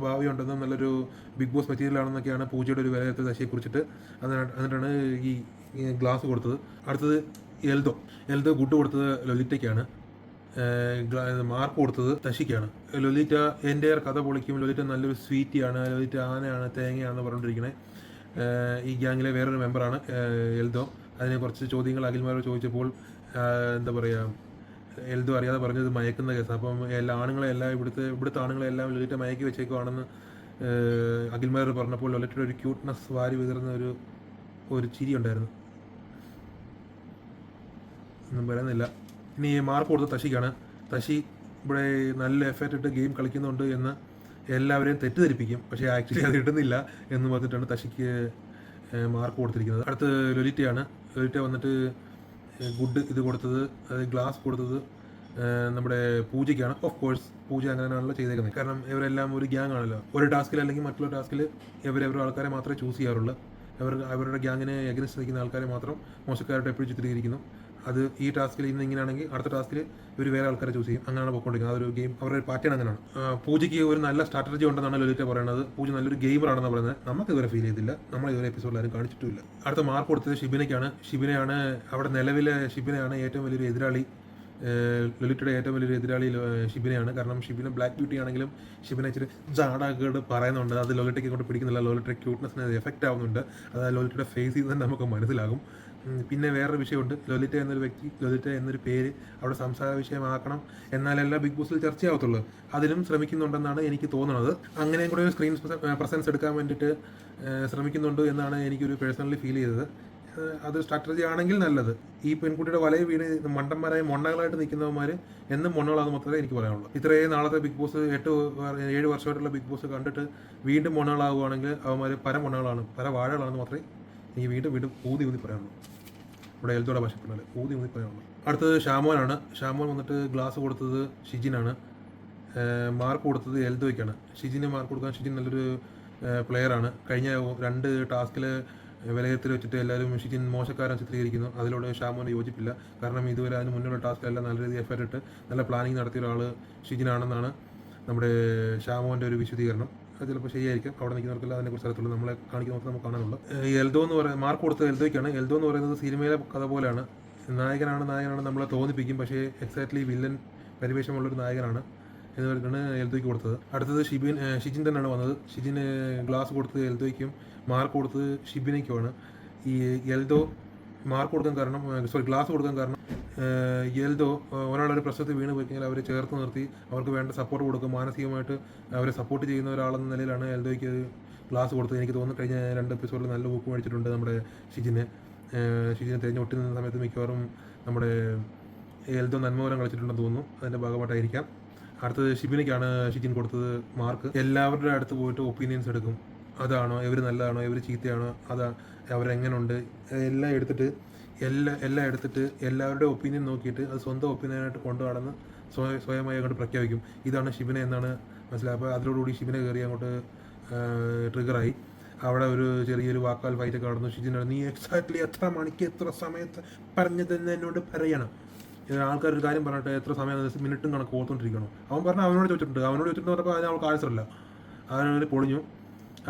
ഭാവി ഉണ്ടെന്നും നല്ലൊരു ബിഗ് ബോസ് മെറ്റീരിയൽ ആണെന്നൊക്കെയാണ് പൂജയുടെ ഒരു വിലയിരുത്തൽ തശിയെ കുറിച്ചിട്ട്. എന്നിട്ടാണ് ഈ ഗ്ലാസ് കൊടുത്തത്. അടുത്തത് എൽദോ ഗുഡ് കൊടുത്തത് ലൊലിറ്റയ്ക്കാണ്. മാർക്ക് കൊടുത്തത് തശിക്കാണ്. ലൊലിറ്റ എൻ്റെ കഥ പൊളിക്കും, ലൊലിറ്റ നല്ലൊരു സ്വീറ്റിയാണ്, ലൊലിറ്റ ആനയാണ് തേങ്ങയാണെന്ന് പറഞ്ഞുകൊണ്ടിരിക്കുന്നത് ഈ ഗ്യാങ്ങിലെ വേറൊരു മെമ്പറാണ് എൽദോ. അതിനെ കുറച്ച് ചോദ്യങ്ങൾ അഖിൽമാരോട് ചോദിച്ചപ്പോൾ എന്താ പറയുക, എൽദോ അറിയാതെ പറഞ്ഞത് മയക്കുന്ന കേസ്. അപ്പം ആണുങ്ങളെല്ലാം ഇവിടുത്തെ ആണുങ്ങളെല്ലാം ലൊലിറ്റ മയക്കി വെച്ചേക്കുവാണെന്ന് അഖിൽമാരോട് പറഞ്ഞപ്പോൾ ലൊലിറ്റയുടെ ഒരു ക്യൂട്ട്നെസ് വാരി വിതറുന്ന ഒരു ചിരി ഉണ്ടായിരുന്നു. ഒന്നും പറയുന്നില്ല. ഇനി മാർക്ക് കൊടുത്ത തശിക്കാണ്. തശി ഇവിടെ നല്ല എഫേർട്ട് ഇട്ട് ഗെയിം കളിക്കുന്നുണ്ട് എന്ന് എല്ലാവരെയും തെറ്റിദ്ധരിപ്പിക്കും, പക്ഷേ ആക്ച്വലി അത് ഇടുന്നില്ല എന്ന് പറഞ്ഞിട്ടാണ് തശിക്ക് മാർക്ക് കൊടുത്തിരിക്കുന്നത്. അടുത്ത് ലൊലിറ്റയാണ്. ലൊലിറ്റ വന്നിട്ട് ഗുഡ് ഇത് കൊടുത്തത്, അത് ഗ്ലാസ് കൊടുത്തത് നമ്മുടെ പൂജയ്ക്കാണ്. ഓഫ് കോഴ്സ് പൂജ അങ്ങനെയാണല്ലോ ചെയ്തേക്കുന്നത്. കാരണം ഇവരെല്ലാം ഒരു ഗ്യാങ് ആണല്ലോ. ഒരു ടാസ്കിൽ അല്ലെങ്കിൽ മറ്റുള്ള ടാസ്കിൽ ഇവരവരുടെ ആൾക്കാരെ മാത്രമേ ചൂസ് ചെയ്യാറുള്ളൂ. അവരുടെ ഗ്യാങ്ങിന് എഗനിസ്റ്റ് നിൽക്കുന്ന ആൾക്കാരെ മാത്രം മോശക്കാരായിട്ട് എപ്പോഴും ചിത്രീകരിക്കുന്നു. അത് ഈ ടാസ്കിൽ ഇന്ന് ഇങ്ങനെയാണെങ്കിൽ അടുത്ത ടാസ്കിൽ ഇവർ വേറെ ആൾക്കാരെ ചൂസ് ചെയ്യും. അങ്ങനെയാണ് പോയിക്കൊണ്ടിരിക്കുന്നത്. അതൊരു ഗെയിം, അവരുടെ പാറ്റേൺ അങ്ങനെയാണ്. പൂജയ്ക്ക് ഒരു നല്ല സ്ട്രാറ്റജി ഉണ്ടെന്നാണ് ലൊലിറ്റ പറയുന്നത്. പൂജ നല്ലൊരു ഗെയിമറാണെന്ന് പറയുന്നത്. നമുക്ക് ഇതുവരെ ഫീൽ ചെയ്തില്ല, നമ്മൾ ഇതുവരെ എപ്പിസോഡിൽ ആരും കാണിച്ചിട്ടില്ല. അടുത്ത മാർക്ക് കൊടുത്തത് ഷിബിനയ്ക്കാണ്. ഷിബിനയാണ് അവിടെ നിലവിലെ ഷിബിനയാണ് ഏറ്റവും വലിയൊരു എതിരാളി. ലൊലിറ്റയുടെ ഏറ്റവും വലിയൊരു എതിരാളി ഷിബിനയാണ്. കാരണം ഷിബിന ബ്ലാക്ക് ബ്യൂട്ടി ആണെങ്കിലും ഷിബിന ഇച്ചിരി ജാടാക്കേട് പറയുന്നുണ്ട്. അത് ലൊലിറ്റയ്ക്ക് കൊണ്ട് പിടിക്കുന്നില്ല. ലൊലിറ്റയുടെ ക്യൂട്ട്നെസ്സിന് എഫക്റ്റ് ആവുന്നുണ്ട്. അതായത് ലൊലിറ്റയുടെ ഫേസിൽ നിന്ന് നമുക്ക് മനസ്സിലാകും. പിന്നെ വേറൊരു വിഷയമുണ്ട്. ലൊലിറ്റ എന്നൊരു വ്യക്തി, ലൊലിറ്റ എന്നൊരു പേര് അവിടെ സംസാര വിഷയമാക്കണം, എന്നാലെല്ലാം ബിഗ് ബോസിൽ ചർച്ചയാവത്തുള്ളൂ. അതിനും ശ്രമിക്കുന്നുണ്ടെന്നാണ് എനിക്ക് തോന്നുന്നത്. അങ്ങനെയും കൂടെ ഒരു സ്ക്രീൻ പ്രസൻസ് എടുക്കാൻ വേണ്ടിയിട്ട് ശ്രമിക്കുന്നുണ്ട് എന്നാണ് എനിക്കൊരു പേഴ്സണലി ഫീൽ ചെയ്തത്. അത് സ്ട്രാറ്റജി ആണെങ്കിൽ നല്ലത്. ഈ പെൺകുട്ടിയുടെ വലയ വീട് മണ്ടന്മാരായ മൊണ്ണകളായിട്ട് നിൽക്കുന്നവന്മാർ എന്നും മൊണ്ണകളാണെന്ന് മാത്രമേ എനിക്ക് പറയാനുള്ളൂ. ഇത്രയും നാളത്തെ ബിഗ് ബോസ് 7 വർഷമായിട്ടുള്ള ബിഗ് ബോസ് കണ്ടിട്ട് വീണ്ടും മൊണ്ണകളാവുകയാണെങ്കിൽ അവന്മാർ പരമൊണ്ണകളാണ്, പരവാഴകളാണെന്ന് മാത്രമേ എനിക്ക് വീണ്ടും ഊതി പറയാനുള്ളൂ. ഇവിടെ എൽദോടെ ഭാഷപ്പെട്ടാൽ ഊതി പറയാനുള്ളൂ. അടുത്തത് ഷാമോനാണ്. ഷാമോൻ വന്നിട്ട് ഗ്ലാസ് കൊടുത്തത് ഷിജിനാണ്. മാർക്ക് കൊടുത്തത് എൽദോയ്ക്കാണ്. ഷിജിന് മാർക്ക് കൊടുക്കാൻ, ഷിജിൻ നല്ലൊരു പ്ലെയറാണ്. കഴിഞ്ഞ 2 ടാസ്കിൽ വിലയിരുത്തൽ വെച്ചിട്ട് എല്ലാവരും ഷിജിൻ മോശക്കാരൻ ചിത്രീകരിക്കുന്നു. അതിലൂടെ ഷാമോന് യോജിപ്പില്ല. കാരണം ഇതുവരെ അതിന് മുന്നിലുള്ള ടാസ്കിലെല്ലാം നല്ല രീതിയിൽ എഫേർട്ട് ഇട്ട് നല്ല പ്ലാനിങ് നടത്തിയ ഒരാൾ ഷിജിനാണെന്നാണ് നമ്മുടെ ഷാമോൻ്റെ ഒരു വിശദീകരണം. അത് ചിലപ്പോൾ ശരിയായിരിക്കും. അവിടെ നിൽക്കുന്നവർക്കെല്ലാം അതിനെക്കുറിച്ച് അറിയത്തുള്ളൂ, നമ്മളെ കാണിക്കുന്നവർക്ക് നമുക്ക് കാണാനുള്ളൂ. എൽദോ എന്ന് പറയുന്നത് മാർക്ക് കൊടുത്തത് എൽദോയ്ക്കാണ്. എൽദോ എന്ന് പറയുന്നത് സിനിമയിലെ കഥ പോലെയാണ്. നായകനാണ് നമ്മളെ തോന്നിപ്പിക്കും, പക്ഷേ എക്സാക്ട്ലി വില്ലൻ പരിവേഷമുള്ളൊരു നായകനാണ് എന്ന് പറഞ്ഞിട്ടാണ് എൽദോയ്ക്ക് കൊടുത്തത്. അടുത്തത് ഷിജിൻ തന്നെയാണ് വന്നത്. ഷിജിന് ഗ്ലാസ് കൊടുത്തത് എൽദോയ്ക്കും മാർക്ക് കൊടുത്തത് ഷിബിനയ്ക്കുമാണ്. ഈ എൽദോ മാർക്ക് കൊടുക്കാൻ കാരണം, ഗ്ലാസ് കൊടുക്കാൻ കാരണം എൽദോ ഒരാളൊരു പ്രശ്നത്തിൽ വീണ് പോയി കഴിഞ്ഞാൽ അവരെ ചേർത്ത് നിർത്തി അവർക്ക് വേണ്ട സപ്പോർട്ട് കൊടുക്കും, മാനസികമായിട്ട് അവരെ സപ്പോർട്ട് ചെയ്യുന്ന ഒരാളെന്ന നിലയിലാണ് എൽദോയ്ക്ക് ഗ്ലാസ് കൊടുത്തത്. എനിക്ക് തോന്നുന്നു കഴിഞ്ഞ 2 എപ്പിസോഡിൽ നല്ല ബുക്ക് മേടിച്ചിട്ടുണ്ട് നമ്മുടെ ഷിജിനെ തിരഞ്ഞു ഒട്ടി നിന്ന സമയത്ത് മിക്കവാറും നമ്മുടെ എൽദോ നന്മവരം കളിച്ചിട്ടുണ്ടെന്ന് തോന്നുന്നു. അതിൻ്റെ ഭാഗമായിട്ടായിരിക്കാം. അടുത്തത് ഷിബിനയ്ക്കാണ് ഷിജിൻ കൊടുത്തത് മാർക്ക്. എല്ലാവരുടെ അടുത്ത് പോയിട്ട് ഒപ്പീനിയൻസ് എടുക്കും. അതാണോ, ഇവർ നല്ലതാണോ, ഇവർ ചീത്തയാണോ, അവരെങ്ങനെയുണ്ട്, എല്ലാം എടുത്തിട്ട് എല്ലാവരുടെ ഒപ്പീനിയൻ നോക്കിയിട്ട് അത് സ്വന്തം ഒപ്പീനിയനായിട്ട് കൊണ്ടു നടന്ന് സ്വയമായി അങ്ങോട്ട് പ്രഖ്യാപിക്കും. ഇതാണ് ഷിബിന എന്നാണ് മനസ്സിലാക്കുക. അപ്പോൾ അതിലോടുകൂടി ഷിബിന കയറി അങ്ങോട്ട് ട്രിഗറായി. അവിടെ ഒരു ചെറിയൊരു വാക്കാൽ ഫൈറ്റൊക്കെ നടന്നു. ഷിജിനോട് നീ എക്സാക്ട്ലി എത്ര മണിക്ക് എത്ര സമയത്ത് പറഞ്ഞതെന്ന് എന്നോട് പറയണം. ആൾക്കാർ ഒരു കാര്യം പറഞ്ഞിട്ട് എത്ര സമയം മിനിറ്റും കണക്ക് ഓർത്തുകൊണ്ടിരിക്കണം. അവൻ പറഞ്ഞാൽ അവനോട് ചോദിച്ചിട്ടുണ്ട് പറഞ്ഞപ്പോൾ അതിന് അവൾക്ക് ആൻസറില്ല. അവനവർ പൊളിഞ്ഞു.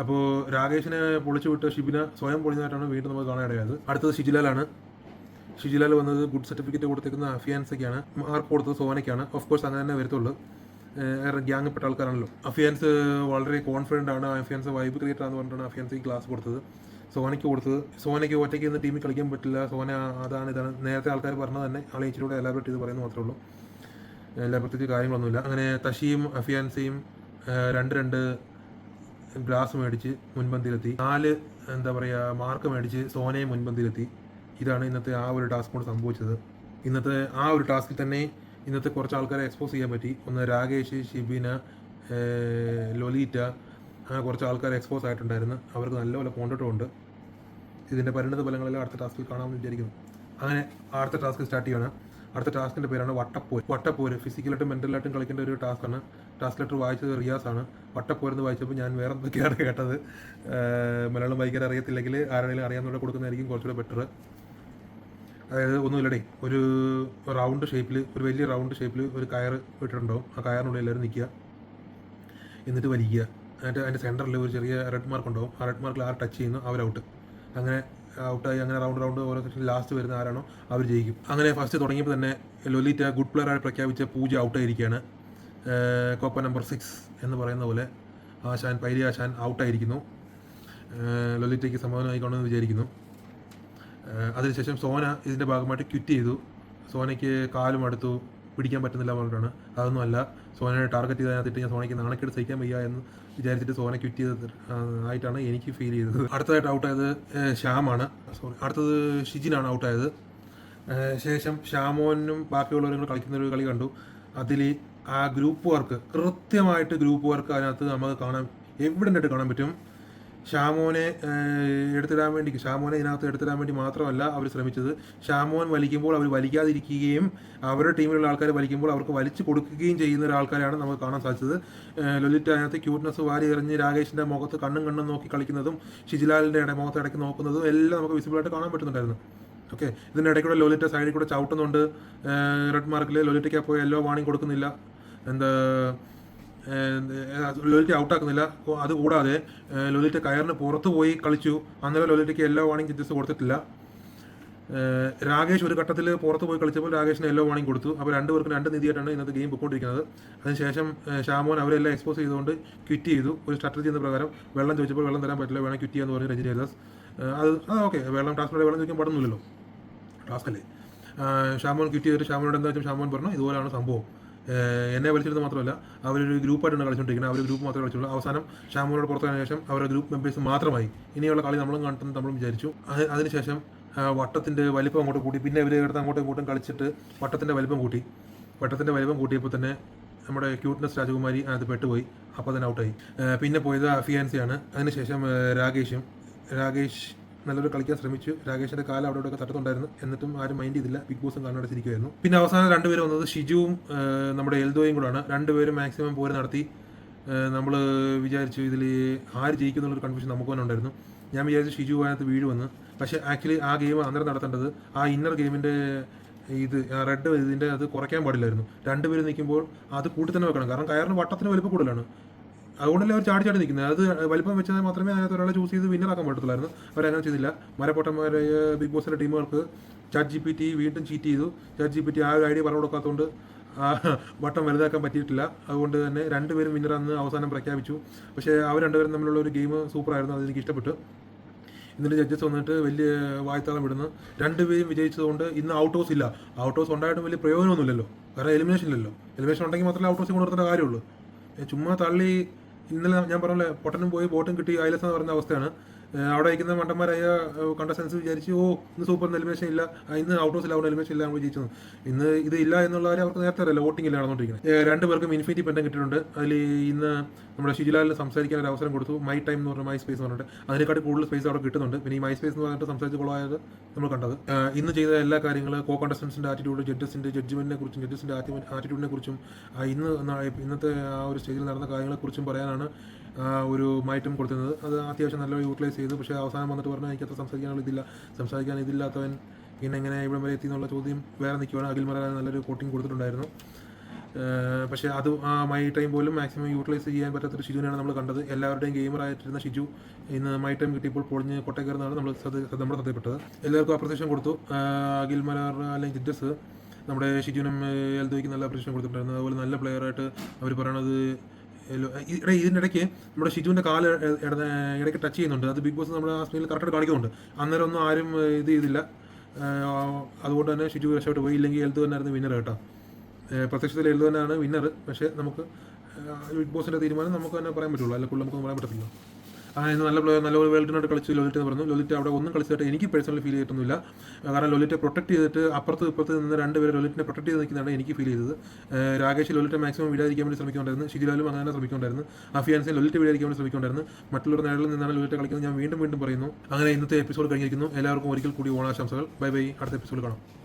അപ്പോൾ രാകേഷിനെ പൊളിച്ചു വിട്ട് ഷിബിന സ്വയം പൊളിഞ്ഞതായിട്ടാണ് വീണ്ടും നമുക്ക് കാണാനിടയായത്. അടുത്തത് ഷിജിലാലാണ്. ഷിജിലാൽ വന്നത് ഗുഡ് സർട്ടിഫിക്കറ്റ് കൊടുത്തേക്കുന്ന അഫിയാൻസയ്ക്കാണ്. മാർക്ക് കൊടുത്തത് സോനയ്ക്കാണ്. ഓഫ് കോഴ്സ് അങ്ങനെ തന്നെ വരത്തുള്ളൂ, ഗ്യാങ്ങിൽപ്പെട്ട ആൾക്കാരാണല്ലോ. അഫിയാൻസ് വളരെ കോൺഫിഡൻ്റ് ആണ്. അഫിയാൻസ് വൈബ് ക്രിയേറ്റർ ആണെന്ന് പറഞ്ഞിട്ടാണ് അഫിയാൻസ് ക്ലാസ് കൊടുത്തത്. സോനയ്ക്ക് ഒറ്റയ്ക്ക് ഇന്ന് ടീമിൽ കളിക്കാൻ പറ്റില്ല, സോന ഇതാണ് നേരത്തെ ആൾക്കാർ പറഞ്ഞത് തന്നെ. ആളെ ഇച്ചിലൂടെ എലാബറേറ്റ് ചെയ്ത് പറയുന്നത് മാത്രമേ ഉള്ളൂ, എല്ലാ പ്രത്യേകിച്ച് കാര്യങ്ങളൊന്നുമില്ല. അങ്ങനെ തഷിയും അഫിയാൻസയും 2 ഗ്ലാസ് മേടിച്ച് മുൻപന്തിയിലെത്തി. 4 മാർക്ക് മേടിച്ച് സോനയും മുൻപന്തിയിലെത്തി. ഇതാണ് ഇന്നത്തെ ആ ഒരു ടാസ്ക് കൊണ്ട് സംഭവിച്ചത്. ഇന്നത്തെ ആ ഒരു ടാസ്കിൽ തന്നെ ഇന്നത്തെ കുറച്ച് ആൾക്കാരെ എക്സ്പോസ് ചെയ്യാൻ പറ്റി. ഒന്ന് രാകേഷ്, ഷിബിന, ലൊലീറ്റ, അങ്ങനെ കുറച്ച് ആൾക്കാർ എക്സ്പോസ് ആയിട്ടുണ്ടായിരുന്നു. അവർക്ക് നല്ലപോലെ കോണ്ടിട്ടും ഉണ്ട്. ഇതിൻ്റെ പരിണിത ഫലങ്ങളെല്ലാം അടുത്ത ടാസ്കിൽ കാണാമെന്ന് വിചാരിക്കുന്നു. അങ്ങനെ അടുത്ത ടാസ്ക് സ്റ്റാർട്ട് ചെയ്യണം. അടുത്ത ടാസ്കിൻ്റെ പേരാണ് വട്ടപ്പോര്. ഫിസിക്കലായിട്ടും മെൻ്റലായിട്ടും കളിക്കേണ്ട ഒരു ടാസ്ക്കാണ്. ടാസ്ക് ലെറ്റർ വായിച്ചത് റിയാസാണ്. വട്ടപ്പോരെന്ന് വായിച്ചപ്പോൾ ഞാൻ വേറെ എന്തൊക്കെയാണ് കേട്ടത്. മലയാളം വായിക്കാൻ അറിയത്തില്ലെങ്കിൽ ആരെങ്കിലും അറിയാവുന്നവരെ കൊടുക്കുന്നതായിരിക്കും കുറച്ചുകൂടെ ബെറ്റർ. അതായത് ഒന്നുമില്ലടേ, ഒരു റൗണ്ട് ഷേപ്പിൽ, ഒരു വലിയ റൗണ്ട് ഷേപ്പിൽ ഒരു കയറ് ഇട്ടിട്ടുണ്ടാവും. ആ കയറിനുള്ളിൽ എല്ലാവരും നിൽക്കുക, എന്നിട്ട് വലിക്കുക. അതിൻ്റെ സെൻറ്ററിൽ ഒരു ചെറിയ റെഡ് മാർക്ക് ഉണ്ടാവും. ആ റെഡ് മാർക്കിൽ ആര് ടച്ച് ചെയ്യുന്നു അവർ ഔട്ട്. അങ്ങനെ ഔട്ടായി അങ്ങനെ റൗണ്ട് ഓരോ സെക്ഷൻ ലാസ്റ്റ് വരുന്ന ആരാണോ അവർ ജയിക്കും. അങ്ങനെ ഫസ്റ്റ് തുടങ്ങിയപ്പോൾ തന്നെ ലൊലിറ്റ ഗുഡ് പ്ലെയറായി പ്രഖ്യാപിച്ച പൂജ ഔട്ടായിരിക്കുകയാണ്. കോപ്പ നമ്പർ 6 എന്ന് പറയുന്ന പോലെ പൈരി ആശാൻ ഔട്ടായിരിക്കുന്നു. ലൊലിറ്റയ്ക്ക് സമാധാനമായിക്കൊണ്ടെന്ന് വിചാരിക്കുന്നു. അതിനുശേഷം സോന ഇതിൻ്റെ ഭാഗമായിട്ട് ക്വിറ്റ് ചെയ്തു. സോനയ്ക്ക് കാലും അടുത്തു, പിടിക്കാൻ പറ്റുന്നില്ല പറഞ്ഞിട്ടാണ്. അതൊന്നും അല്ല, സോനയെ ടാർഗറ്റ് ചെയ്തതിനകത്തിട്ട് ഞാൻ സോനയ്ക്ക് നാണക്കേട് സഹിക്കാൻ വയ്യ എന്ന് വിചാരിച്ചിട്ട് സോന ക്വിറ്റ് ചെയ്തത് ആയിട്ടാണ് എനിക്ക് ഫീൽ ചെയ്തത്. അടുത്തതായിട്ട് ഔട്ടായത് അടുത്തത് ഷിജിനാണ് ഔട്ടായത്. ശേഷം ഷാമോനും ബാക്കിയുള്ളവരും കൂടെ കളിക്കുന്ന ഒരു കളി കണ്ടു. അതിൽ ആ ഗ്രൂപ്പ് വർക്ക്, കൃത്യമായിട്ട് ഗ്രൂപ്പ് വർക്ക് അതിനകത്ത് നമുക്ക് എവിടെയായിട്ട് കാണാൻ പറ്റും. ഷാമോനെ ഇതിനകത്ത് എടുത്തിടാൻ വേണ്ടി മാത്രമല്ല അവർ ശ്രമിച്ചത്. ഷാമോൻ വലിക്കുമ്പോൾ അവർ വലിക്കാതിരിക്കുകയും അവരുടെ ടീമിലുള്ള ആൾക്കാർ വലിക്കുമ്പോൾ അവർക്ക് വലിച്ചു കൊടുക്കുകയും ചെയ്യുന്ന ഒരാൾക്കാരാണ് നമുക്ക് കാണാൻ സാധിച്ചത്. ലൊലിറ്റ അതിനകത്ത് ക്യൂട്ട്നെസ് വാരി എറിഞ്ഞ് രാകേഷിൻ്റെ മുഖത്ത് കണ്ണും നോക്കി കളിക്കുന്നതും ഷിജിലാലിൻ്റെ മുഖത്ത് ഇടയ്ക്ക് നോക്കുന്നതും എല്ലാം നമുക്ക് വിസിബിളായിട്ട് കാണാൻ പറ്റുന്നുണ്ടായിരുന്നു. ഓക്കെ, ഇതിൻ്റെ ഇടയ്ക്കൂടെ ലൊലിറ്റ സൈഡിൽ കൂടെ ചവിട്ടുന്നുണ്ട്. റെഡ് മാർക്കിൽ ലൊലിറ്റയ്ക്ക് പോയി യെല്ലോ വാണിംഗ് കൊടുക്കുന്നില്ല, ലൊലിറ്റ ഔട്ടാക്കുന്നില്ല. അതുകൂടാതെ ലൊലിറ്റ കയറിന് പുറത്ത് പോയി കളിച്ചു. അന്നേരം ലൊലിറ്റയ്ക്ക് യെല്ലോ വാണിംഗ് ജഡ്ജസ് കൊടുത്തിട്ടില്ല. രാകേഷ് ഒരു ഘട്ടത്തിൽ പുറത്ത് പോയി കളിച്ചപ്പോൾ രാകേഷിന് യെല്ലോ വാണിംഗ് കൊടുത്തു. അപ്പോൾ രണ്ടുപേർക്കും രണ്ട് നീതിയായിട്ടാണ് ഇന്നത്തെ ഗെയിം പൊയ്ക്കൊണ്ടിരിക്കുന്നത്. അതിനുശേഷം ഷാമോൻ അവരെല്ലാം എക്സ്പോസ് ചെയ്തുകൊണ്ട് ക്വിറ്റ് ചെയ്തു. ഒരു സ്ട്രാറ്റജി എന്ന പ്രകാരം വെള്ളം ചോദിച്ചപ്പോൾ വെള്ളം തരാൻ പറ്റില്ല, വേണം ക്വിറ്റ് ചെയ്യാന്ന് പറഞ്ഞ് രഞ്ജിനി ഹരിദാസ്. ഓക്കെ, ടാസ്കിലൂടെ വെള്ളം ചോദിക്കാൻ പാടുന്നില്ലല്ലോ, ടാസ്കല്ലേ. ഷാമോൻ ക്വിറ്റ് ചെയ്തിട്ട് ഷാമോനോട് എന്താ വെച്ചാൽ ഷാമോൻ പറഞ്ഞു ഇതുപോലെയാണ് സംഭവം, എന്നെ വലിച്ചിരുന്നത് മാത്രമല്ല അവരൊരു ഗ്രൂപ്പായിട്ടാണ് കളിച്ചുകൊണ്ടിരിക്കുന്നത്, അവർ ഗ്രൂപ്പ് മാത്രമേ കളിച്ചുള്ളൂ. അവസാനം ഷാമോനോട് പുറത്തതിന് ശേഷം അവരുടെ ഗ്രൂപ്പ് മെമ്പേഴ്സ് മാത്രമായി. ഇനിയുള്ള കളി നമ്മളും കണ്ടെന്ന് നമ്മളും വിചാരിച്ചു. അതിനുശേഷം വട്ടത്തിൻ്റെ വലിപ്പം അങ്ങോട്ട് കൂട്ടി. പിന്നെ ഇവർ എടുത്ത് അങ്ങോട്ടും ഇങ്ങോട്ടും കളിച്ചിട്ട് വട്ടത്തിൻ്റെ വലിപ്പം കൂട്ടിയപ്പോൾ തന്നെ നമ്മുടെ ക്യൂട്ട്നെസ് രാജകുമാരി അത് പെട്ടുപോയി. അപ്പോൾ തന്നെ ഔട്ടായി. പിന്നെ പോയത് ഫിയാൻസിയാണ്. അതിനുശേഷം രാകേഷ് നല്ലൊരു കളിക്കാൻ ശ്രമിച്ചു. രാകേഷിന്റെ കാലം അവിടെ ഇവിടെയൊക്കെ തട്ടുന്നുണ്ടായിരുന്നു, എന്നിട്ടും ആരും മൈൻഡ് ചെയ്തില്ല. ബിഗ് ബോസും കണ്ണടച്ചിരിക്കുമായിരുന്നു. പിന്നെ അവസാനം രണ്ടുപേരും വന്നത് ഷിജുവും നമ്മുടെ എൽദോയും കൂടാണ്. രണ്ടുപേരും മാക്സിമം പോര് നടത്തി. നമ്മൾ വിചാരിച്ചു ഇതിൽ ആര് ജയിക്കുന്നുള്ളൊരു കൺഫ്യൂഷൻ നമുക്ക് തന്നെ ഉണ്ടായിരുന്നു. ഞാൻ വിചാരിച്ചു ഷിജു അതിനകത്ത് വീഴുമെന്ന്. പക്ഷേ ആക്ച്വലി ആ ഗെയിം അന്നേരം നടത്തേണ്ടത് ആ ഇന്നർ ഗെയിമിൻ്റെ റെഡ് ഇതിൻ്റെ അത് കുറയ്ക്കാൻ പാടില്ലായിരുന്നു. രണ്ടുപേരും നിൽക്കുമ്പോൾ അത് കൂട്ടി തന്നെ വെക്കണം. കാരണം കയറിന് വട്ടത്തിന് വലിപ്പം കൂടുതലാണ്. അതുകൊണ്ടല്ലേ അവർ ചാടി നിൽക്കുന്നത്. അത് വലിപ്പം വെച്ചാൽ മാത്രമേ അതിനകത്ത് ഒരാളെ ചൂസ് ചെയ്ത് വിന്നറാക്കാൻ പറ്റത്തുള്ളായിരുന്നു. അവരങ്ങനെ ചെയ്തില്ല. മരപ്പൊട്ടന്മാരായ ബിഗ് ബോസിൻ്റെ ടീമുകൾക്ക് ChatGPT വീണ്ടും ചീറ്റ് ചെയ്തു. ChatGPT ആ ഒരു ഐഡിയ പറഞ്ഞു കൊടുക്കാത്തതുകൊണ്ട് ആ വട്ടം വലുതാക്കാൻ പറ്റിയിട്ടില്ല. അതുകൊണ്ട് തന്നെ രണ്ടുപേരും വിന്നറാന്ന് അവസാനം പ്രഖ്യാപിച്ചു. പക്ഷേ അവർ രണ്ടുപേരും തമ്മിലുള്ള ഒരു ഗെയിം സൂപ്പറായിരുന്നു, അതെനിക്ക് ഇഷ്ടപ്പെട്ടു. എന്നിട്ട് ജഡ്ജസ് വന്നിട്ട് വലിയ വായ്ത്താളം വിടുന്നു. രണ്ടുപേരും വിജയിച്ചതുകൊണ്ട് ഇന്ന് ഔട്ട് ഹൗസ് ഇല്ല. ഔട്ട് ഹൗസ് ഉണ്ടായിട്ടും വലിയ പ്രയോജനമൊന്നുമില്ലല്ലോ, കാരണം എലിമിനേഷൻ ഇല്ലല്ലോ. എലിമിനേഷൻ ഉണ്ടെങ്കിൽ മാത്രമേ ഔട്ട് ഹൗസിൽ കൊണ്ടുവരേണ്ട കാര്യമുള്ളൂ. ചുമ്മാ തള്ളി. ഇന്നലെ ഞാൻ പറഞ്ഞല്ലേ, പൊട്ടനും പോയി ബോട്ടും കിട്ടി ഐലസ് എന്ന് പറയുന്ന അവസ്ഥയാണ്. അവിടെ ഇരിക്കുന്ന മണ്ടന്മാരായ കണ്ടസ്റ്റൻസ് വിചാരിച്ചു ഇന്ന് സൂപ്പർ എലിമിനേഷൻ ഇല്ല, ഇന്ന് ഔട്ട് ഹൗസിൽ അവിടെ എലിമിനേഷൻ ഇല്ല, നമ്മൾ ജയിച്ചത്. ഇന്ന് ഇത് ഇല്ല എന്നുള്ള കാര്യം അവർക്ക് നേരത്തെ അറിയില്ല. വോട്ടിംഗ് ഇല്ല നടന്നുകൊണ്ടിരിക്കുന്നത്. രണ്ടുപേർക്കും ഇൻഫിനിറ്റി പെൻഡൻ കിട്ടിയിട്ടുണ്ട്. അതിൽ ഇന്ന് നമ്മുടെ ഷിജിലാലിന് സംസാരിക്കാൻ ഒരു അവസരം കൊടുത്തു. മൈ ടൈം എന്ന് പറഞ്ഞ മൈ സ്പേസ് എന്ന് പറഞ്ഞിട്ട് അതിനെക്കാട്ടി കൂടുതൽ സ്പേസ് അവിടെ കിട്ടുന്നുണ്ട്. പിന്നെ ഈ മൈ സ്പേസ് എന്ന് പറഞ്ഞിട്ട് സംസാരിച്ച് കൊള്ളായത് നമ്മൾ കണ്ടത്. ഇന്ന് ചെയ്ത എല്ലാ കാര്യങ്ങളും കോ കണ്ടസ്റ്റൻസിൻ്റെ ആറ്റിറ്റ്യൂഡ്, ജഡ്ജസിൻ്റെ ജഡ്ജ്മെൻറ്റിനെ കുറിച്ചും ജഡ്ജസിൻ്റെ ആറ്റിറ്റ്യൂഡിനെ കുറിച്ചും ഇന്നത്തെ ആ ഒരു സ്റ്റേജിൽ നടന്ന കാര്യങ്ങളെക്കുറിച്ചും പറയാനാണ് ഒരു മൈറ്റം കൊടുത്തിരുന്നത്. അത് അത്യാവശ്യം നല്ല യൂട്ടിലൈസ് ചെയ്തു. പക്ഷേ അവസാനം വന്നിട്ട് പറഞ്ഞാൽ എനിക്കത്ര സംസാരിക്കാൻ ഇതില്ലാത്തവൻ പിന്നെ എങ്ങനെ ഇവിടെ വരെ എത്തി എന്നുള്ള ചോദ്യം വേറെ നിൽക്കുവാണ്. അഖിൽ മറാൻ നല്ലൊരു കോട്ടിങ് കൊടുത്തിട്ടുണ്ടായിരുന്നു. പക്ഷേ അത് ആ മൈ ടൈം പോലും മാക്സിമം യൂട്ടിലൈസ് ചെയ്യാൻ പറ്റാത്തൊരു ഷിജുവിനെയാണ് നമ്മൾ കണ്ടത്. എല്ലാവരുടെയും ഗെയിമറായിട്ടിരുന്ന ഷിജു ഇന്ന് മൈ ടൈം കിട്ടിയപ്പോൾ പൊളിഞ്ഞ് കൊട്ടക്കയറുന്നതാണ് നമ്മൾ ശ്രദ്ധപ്പെട്ടത്. എല്ലാവർക്കും അപ്രിസിയേഷൻ കൊടുത്തു. അഖിൽ മറാർ അല്ലെങ്കിൽ ജഡ്ജസ് നമ്മുടെ ഷിജുവിനും എൽദോയ്ക്ക് നല്ല അപ്രിസിയേഷൻ കൊടുത്തിട്ടുണ്ടായിരുന്നു. അതുപോലെ നല്ല പ്ലെയറായിട്ട് അവർ പറയണത് ഇതിൻ്റെ ഇടയ്ക്ക് നമ്മുടെ ഷിജുവിൻ്റെ കാല് ഇടയ്ക്ക് ടച്ച് ചെയ്യുന്നുണ്ട്. അത് ബിഗ് ബോസ് നമ്മുടെ ആ സ്ക്രീനിൽ കറക്റ്റായിട്ട് കാണിക്കുന്നുണ്ട്. അന്നേരം ഒന്നും ആരും ഇത് ചെയ്തില്ല. അതുകൊണ്ട് തന്നെ ഷിജു രക്ഷപ്പെട്ട് പോയി. ഇല്ലെങ്കിൽ എൽദോ തന്നെയായിരുന്നു വിന്നർ കേട്ടോ. പ്രത്യക്ഷത്തിൽ എൽദോ തന്നെയാണ് വിന്നർ. പക്ഷേ നമുക്ക് ബിഗ് ബോസിൻ്റെ തീരുമാനം നമുക്ക് തന്നെ പറയാൻ പറ്റുള്ളൂ, അല്ലെങ്കിൽ നമുക്കൊന്നും പറയാൻ പറ്റത്തില്ല. അങ്ങനെ ഇന്ന് നല്ല പ്ലെയർ നല്ല ഒരു വേൾഡിനോട് കളിച്ച് ലോലിറ്റ് എന്ന് പറഞ്ഞു. ലോലിറ്റ് അവിടെ ഒന്നും കളിച്ചിട്ട് എനിക്ക് പേഴ്സണലി ഫീൽ ചെയ്തിട്ടൊന്നുമില്ല. കാരണം ലോലിറ്റെ പ്രൊട്ടക്ട് ചെയ്തിട്ട് ഇപ്പുറത്ത് നിന്ന് രണ്ടുപേരെ ലോലിറ്റിനെ പ്രൊട്ടക്ട് ചെയ്ത് നിൽക്കുന്നതാണ് എനിക്ക് ഫീൽ ചെയ്തത്. രാകേഷ് ലോലിറ്റെ മാക്സിമം വിടാതിരിക്കാൻ വേണ്ടി ശ്രമിക്കുന്നുണ്ടായിരുന്നു. ഷിജിലാലും അങ്ങനെ ശ്രമിക്കുന്നുണ്ടായിരുന്നു. അഫിയാൻസിനെ ലോലിറ്റ് വിടാതിരിക്കാൻ വേണ്ടി ശ്രമിക്കുന്നുണ്ടായിരുന്നു. മറ്റുള്ളവർ നിഴലിൽ നിന്നാണ് ലോലിറ്റ് കളിക്കുന്നത്. ഞാൻ വീണ്ടും പറയുന്നു. അങ്ങനെ ഇന്നത്തെ എപ്പിസോഡ് കഴിഞ്ഞിരിക്കുന്നു. എല്ലാവർക്കും ഒരിക്കൽ കൂടി ഓണാശംസകൾ. Bye bye. അടുത്ത എപ്പിസോഡ് കാണാം.